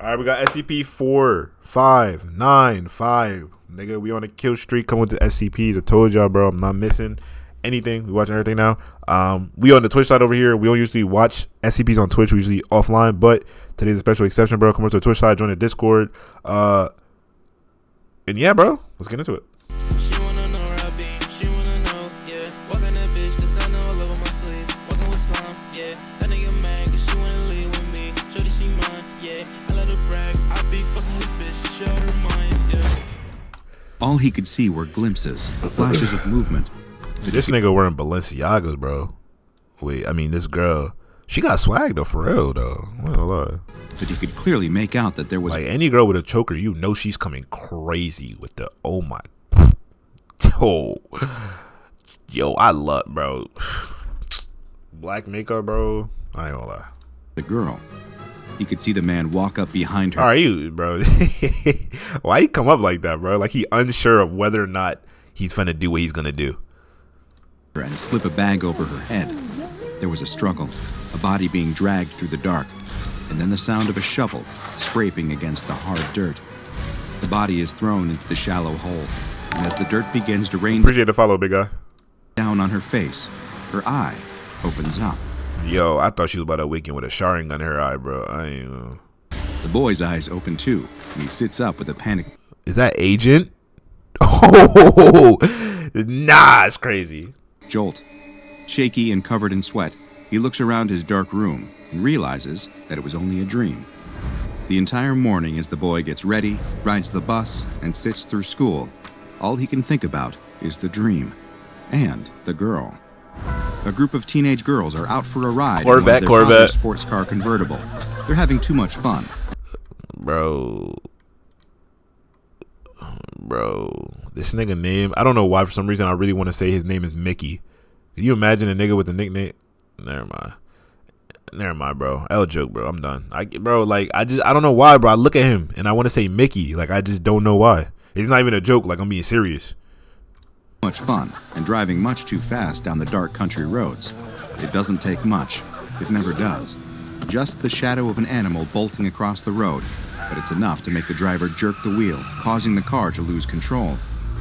All right, we got SCP-4595. Nigga, we on a kill streak coming with the SCPs. I told y'all, bro, I'm not missing anything. We watching everything now. We on the Twitch side over here. We don't usually watch SCPs on Twitch. We usually offline, but today's a special exception, bro. Come over to the Twitch side, join the Discord. And yeah, bro, let's get into it. All he could see were glimpses, flashes of movement. This nigga wearing Balenciagas, bro. Wait, I mean, this girl, she got swag though, for real though. I don't lie. But he could clearly make out that there was like any girl with a choker, you know she's coming crazy with the oh my. Yo, I love, bro. Black makeup, bro. I ain't gonna lie. The girl. He could see the man walk up behind her. All right, you, bro. Why he come up like that, bro? Like he unsure of whether or not he's finna do what he's gonna do. And slip a bag over her head. There was a struggle, a body being dragged through the dark, and then the sound of a shovel scraping against the hard dirt. The body is thrown into the shallow hole, and as the dirt begins to rain Appreciate the follow, big guy. Down on her face, her eye opens up. Yo, I thought she was about to awaken with a showering gun in her eye, bro. I ain't. The boy's eyes open too, and he sits up with a panic. Is that Agent? Oh, nah, it's crazy. Jolt. Shaky and covered in sweat, he looks around his dark room and realizes that it was only a dream. The entire morning as the boy gets ready, rides the bus, and sits through school, all he can think about is the dream and the girl. A group of teenage girls are out for a ride in one of their father's sports car convertible. They're having too much fun. Bro, this nigga name, I don't know why, for some reason I really want to say his name is Mickey. Can you imagine a nigga with a nickname? Never mind, bro. L joke, bro. I'm done. I don't know why, bro. I look at him and I want to say Mickey. Like, I just don't know why. It's not even a joke. Like, I'm being serious. Much fun and driving much too fast down the dark country roads. It doesn't take much. It never does. Just the shadow of an animal bolting across the road, but it's enough to make the driver jerk the wheel, causing the car to lose control.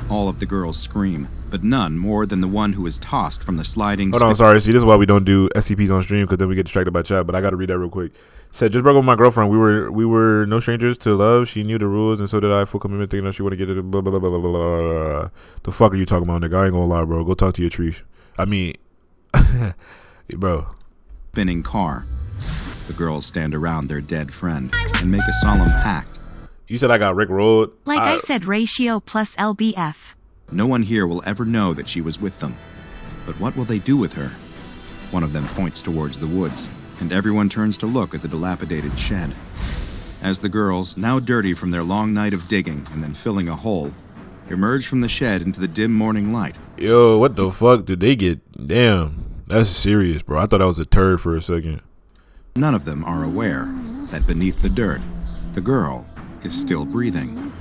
All of the girls scream, but none more than the one who is tossed from the sliding. Hold on, sorry. See, this is why we don't do SCPs on stream, because then we get distracted by chat. But I got to read that real quick. Said, just broke up with my girlfriend. We were no strangers to love. She knew the rules, and so did I. Full commitment, thinking that she wouldn't get it. Blah, blah, blah, blah, blah, blah. The fuck are you talking about, nigga? I ain't gonna lie, bro. Go talk to your trees. I mean, bro. Spinning car. The girls stand around their dead friend and make a solemn pact. You said I got Rick rolled. Like I said, ratio plus LBF. No one here will ever know that she was with them. But what will they do with her? One of them points towards the woods, and everyone turns to look at the dilapidated shed. As the girls, now dirty from their long night of digging and then filling a hole, emerge from the shed into the dim morning light. Yo, what the fuck did they get? Damn, that's serious, bro. I thought I was a turd for a second. None of them are aware that beneath the dirt, the girl is still breathing.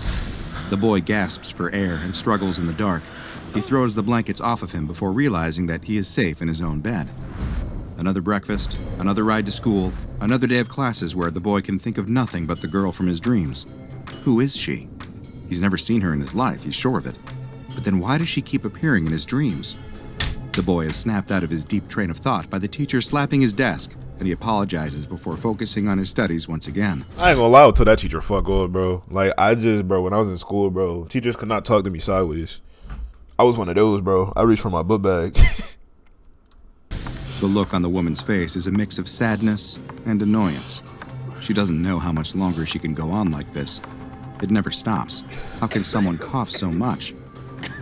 The boy gasps for air and struggles in the dark. He throws the blankets off of him before realizing that he is safe in his own bed. Another breakfast, another ride to school, another day of classes where the boy can think of nothing but the girl from his dreams. Who is she? He's never seen her in his life, he's sure of it. But then why does she keep appearing in his dreams? The boy is snapped out of his deep train of thought by the teacher slapping his desk, and he apologizes before focusing on his studies once again. I ain't gonna lie to that teacher, fuck off, bro. Like, bro, when I was in school, bro, teachers could not talk to me sideways. I was one of those, bro. I reached for my book bag. The look on the woman's face is a mix of sadness and annoyance. She doesn't know how much longer she can go on like this. It never stops. How can someone cough so much?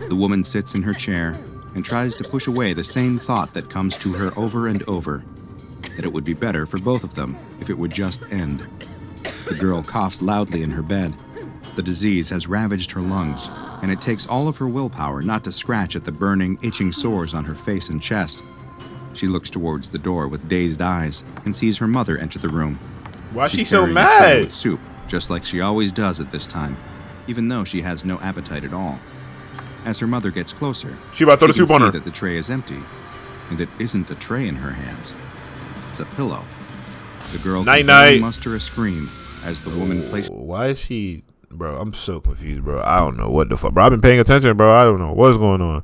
The woman sits in her chair and tries to push away the same thought that comes to her over and over, that it would be better for both of them if it would just end. The girl coughs loudly in her bed. The disease has ravaged her lungs, and it takes all of her willpower not to scratch at the burning, itching sores on her face and chest. She looks towards the door with dazed eyes and sees her mother enter the room. Why is she She's so carrying a tray mad? with soup, just like she always does at this time, even though she has no appetite at all. As her mother gets closer, She about to throw the soup on her. that the tray is empty, and it isn't a tray in her hands. It's a pillow. The girl can Night-night. only muster a scream as the woman places... Why is she... Bro, I'm so confused, bro. I don't know what the fuck. Bro, I've been paying attention, bro. I don't know what's going on.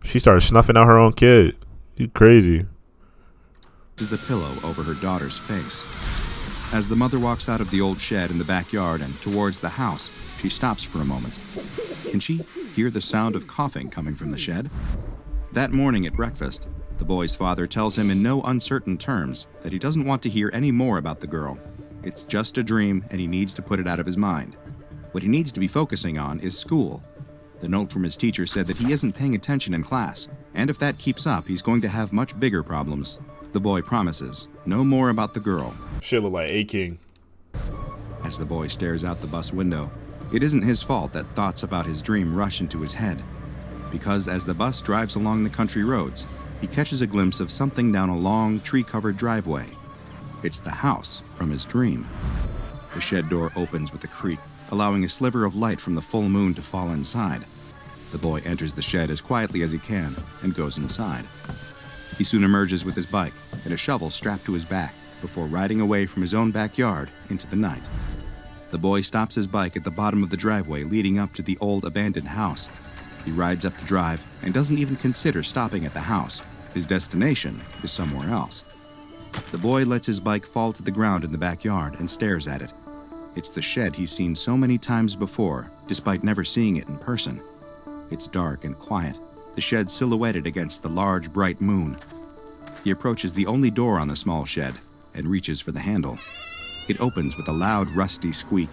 She started snuffing out her own kid. You crazy. The pillow over her daughter's face. As the mother walks out of the old shed in the backyard and towards the house, she stops for a moment. Can she hear the sound of coughing coming from the shed? That morning at breakfast, the boy's father tells him in no uncertain terms that he doesn't want to hear any more about the girl. It's just a dream and he needs to put it out of his mind. What he needs to be focusing on is school. The note from his teacher said that he isn't paying attention in class, and if that keeps up, he's going to have much bigger problems. The boy promises no more about the girl. Shit look like A-King. As the boy stares out the bus window, it isn't his fault that thoughts about his dream rush into his head. Because as the bus drives along the country roads, he catches a glimpse of something down a long, tree-covered driveway. It's the house from his dream. The shed door opens with a creak, allowing a sliver of light from the full moon to fall inside. The boy enters the shed as quietly as he can and goes inside. He soon emerges with his bike and a shovel strapped to his back before riding away from his own backyard into the night. The boy stops his bike at the bottom of the driveway leading up to the old abandoned house. He rides up the drive and doesn't even consider stopping at the house. His destination is somewhere else. The boy lets his bike fall to the ground in the backyard and stares at it. It's the shed he's seen so many times before, despite never seeing it in person. It's dark and quiet, the shed silhouetted against the large, bright moon. He approaches the only door on the small shed and reaches for the handle. It opens with a loud, rusty squeak.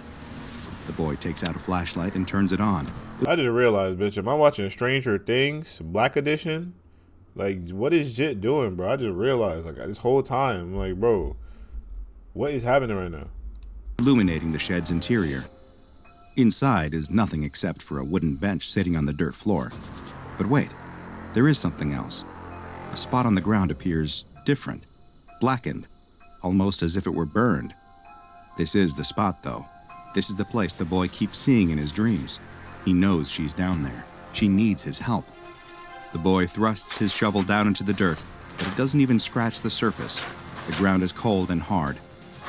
The boy takes out a flashlight and turns it on. I didn't realize, bitch, am I watching Stranger Things, Black Edition? Like, what is Jit doing, bro? I just realized, like, this whole time, like, bro, what is happening right now? Illuminating the shed's interior. Inside is nothing except for a wooden bench sitting on the dirt floor. But wait, there is something else. A spot on the ground appears different, blackened, almost as if it were burned. This is the spot, though. This is the place the boy keeps seeing in his dreams. He knows she's down there. She needs his help. The boy thrusts his shovel down into the dirt, but it doesn't even scratch the surface. The ground is cold and hard.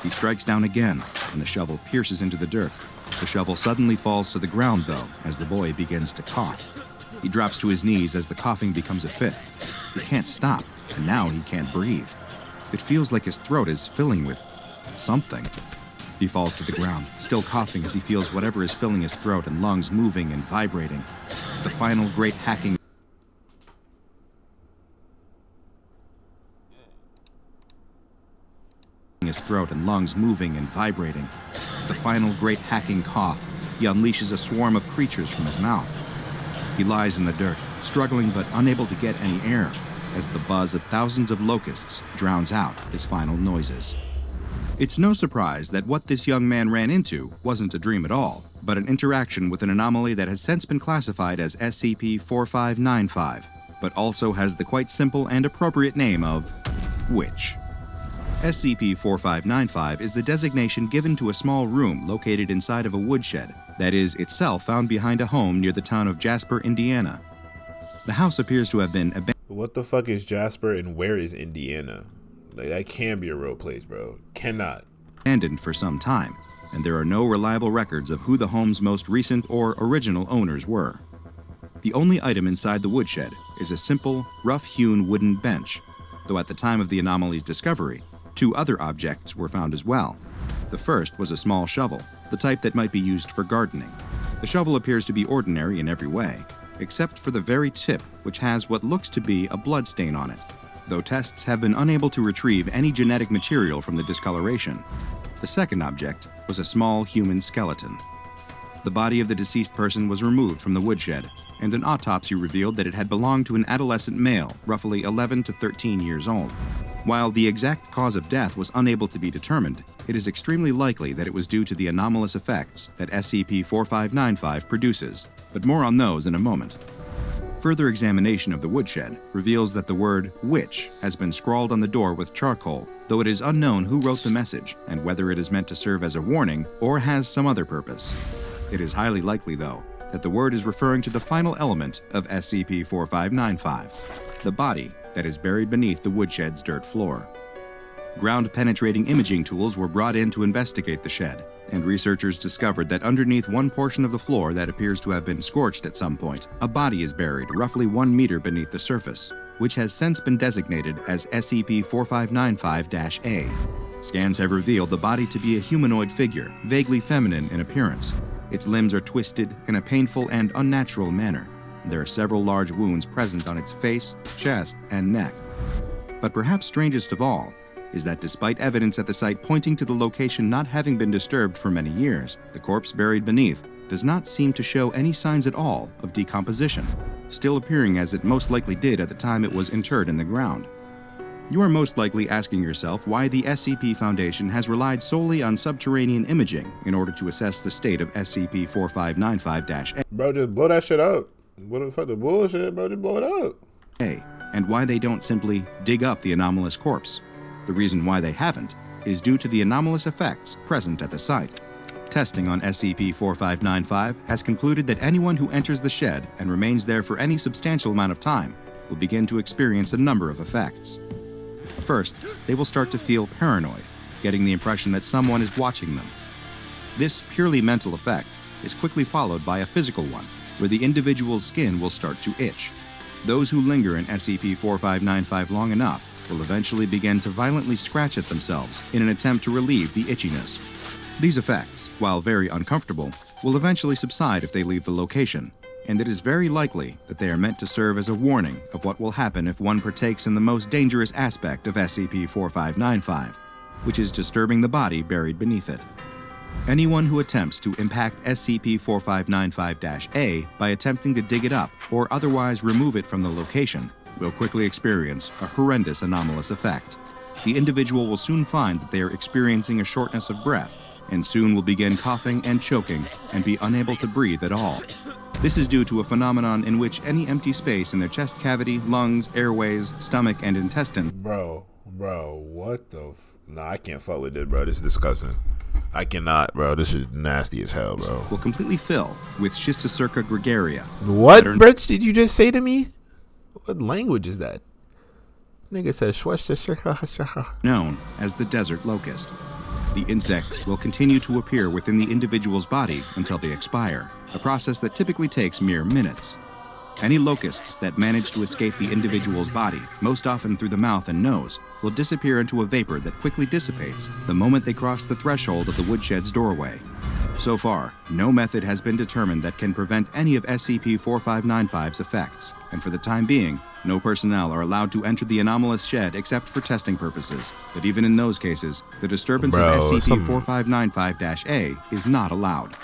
He strikes down again, and the shovel pierces into the dirt. The shovel suddenly falls to the ground, though, as the boy begins to cough. He drops to his knees as the coughing becomes a fit. He can't stop, and now he can't breathe. It feels like his throat is filling with something. He falls to the ground, still coughing as he feels whatever is filling his throat and lungs moving and vibrating. The final great hacking his throat and lungs moving and vibrating. The final great hacking cough. He unleashes a swarm of creatures from his mouth. He lies in the dirt, struggling but unable to get any air, as the buzz of thousands of locusts drowns out his final noises. It's no surprise that what this young man ran into wasn't a dream at all, but an interaction with an anomaly that has since been classified as SCP-4595, but also has the quite simple and appropriate name of Witch. SCP-4595 is the designation given to a small room located inside of a woodshed that is itself found behind a home near the town of Jasper, Indiana. The house appears to have been abandoned. What the fuck is Jasper and where is Indiana? Like, that can't be a real place, bro. Cannot. Abandoned for some time, and there are no reliable records of who the home's most recent or original owners were. The only item inside the woodshed is a simple, rough-hewn wooden bench, though at the time of the anomaly's discovery, 2 other objects were found as well. The first was a small shovel, the type that might be used for gardening. The shovel appears to be ordinary in every way, except for the very tip, which has what looks to be a blood stain on it, though tests have been unable to retrieve any genetic material from the discoloration. The second object was a small human skeleton. The body of the deceased person was removed from the woodshed, and an autopsy revealed that it had belonged to an adolescent male, roughly 11 to 13 years old. While the exact cause of death was unable to be determined, it is extremely likely that it was due to the anomalous effects that SCP-4595 produces, but more on those in a moment. Further examination of the woodshed reveals that the word witch has been scrawled on the door with charcoal, though it is unknown who wrote the message and whether it is meant to serve as a warning or has some other purpose. It is highly likely, though, that the word is referring to the final element of SCP-4595, the body that is buried beneath the woodshed's dirt floor. Ground-penetrating imaging tools were brought in to investigate the shed, and researchers discovered that underneath one portion of the floor that appears to have been scorched at some point, a body is buried roughly 1 meter beneath the surface, which has since been designated as SCP-4595-A. Scans have revealed the body to be a humanoid figure, vaguely feminine in appearance. Its limbs are twisted in a painful and unnatural manner. There are several large wounds present on its face, chest, and neck. But perhaps strangest of all is that despite evidence at the site pointing to the location not having been disturbed for many years, the corpse buried beneath does not seem to show any signs at all of decomposition, still appearing as it most likely did at the time it was interred in the ground. You are most likely asking yourself why the SCP Foundation has relied solely on subterranean imaging in order to assess the state of SCP-4595-A. Bro, just blow that shit up. What the fuck, the bullshit, bro? Just blow it up. And why they don't simply dig up the anomalous corpse. The reason why they haven't is due to the anomalous effects present at the site. Testing on SCP-4595 has concluded that anyone who enters the shed and remains there for any substantial amount of time will begin to experience a number of effects. First, they will start to feel paranoid, getting the impression that someone is watching them. This purely mental effect is quickly followed by a physical one, where the individual's skin will start to itch. Those who linger in SCP-4595 long enough will eventually begin to violently scratch at themselves in an attempt to relieve the itchiness. These effects, while very uncomfortable, will eventually subside if they leave the location, and it is very likely that they are meant to serve as a warning of what will happen if one partakes in the most dangerous aspect of SCP-4595, which is disturbing the body buried beneath it. Anyone who attempts to impact SCP-4595-A by attempting to dig it up or otherwise remove it from the location will quickly experience a horrendous anomalous effect. The individual will soon find that they are experiencing a shortness of breath, and soon will begin coughing and choking and be unable to breathe at all. This is due to a phenomenon in which any empty space in their chest cavity, lungs, airways, stomach, and intestine. Bro, what the Nah, I can't fuck with it, bro. This is disgusting. I cannot, bro. This is nasty as hell, bro. Will completely fill with Schistocerca gregaria. What, Brits, did you just say to me? What language is that? Nigga says Schistocerca. Known as the desert locust. The insects will continue to appear within the individual's body until they expire, a process that typically takes mere minutes. Any locusts that manage to escape the individual's body, most often through the mouth and nose, will disappear into a vapor that quickly dissipates the moment they cross the threshold of the woodshed's doorway. So far, no method has been determined that can prevent any of SCP-4595's effects, and for the time being, no personnel are allowed to enter the anomalous shed except for testing purposes. But even in those cases, the disturbance of SCP-4595-A is not allowed.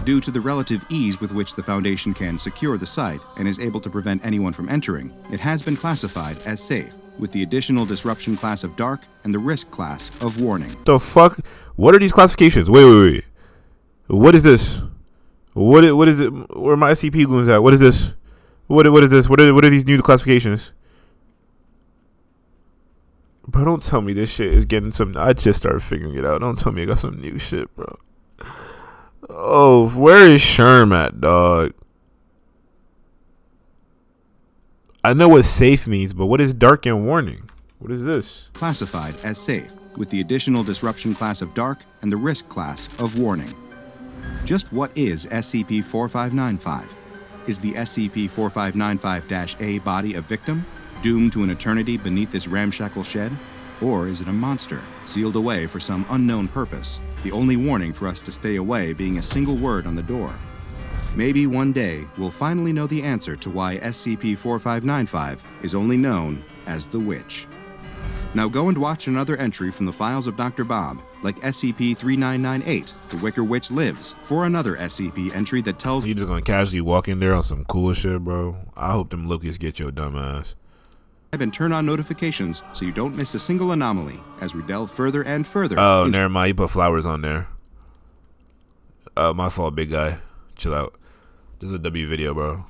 Due to the relative ease with which the Foundation can secure the site and is able to prevent anyone from entering, it has been classified as safe, with the additional disruption class of dark and the risk class of warning. The fuck? What are these classifications? Wait. What is this? What is it? Where are my SCP goons at? What is this? What is this? What are these new classifications? Bro, don't tell me this shit is getting some. I just started figuring it out. Don't tell me I got some new shit, bro. Oh, where is Sherm at, dog? I know what safe means, but what is dark and warning? What is this? Classified as safe, with the additional disruption class of dark and the risk class of warning. Just what is SCP-4595? Is the SCP-4595-A body a victim, doomed to an eternity beneath this ramshackle shed? Or is it a monster, sealed away for some unknown purpose, the only warning for us to stay away being a single word on the door? Maybe one day we'll finally know the answer to why SCP-4595 is only known as the Witch. Now go and watch another entry from the files of Dr. Bob, like SCP-3998, The Wicker Witch Lives, for another SCP entry that tells You just gonna casually walk in there on some cool shit, bro? I hope them locusts get your dumb ass. and turn on notifications so you don't miss a single anomaly as we delve further and further. Oh, never mind. You put flowers on there. My fault, big guy. Chill out. This is a W video, bro.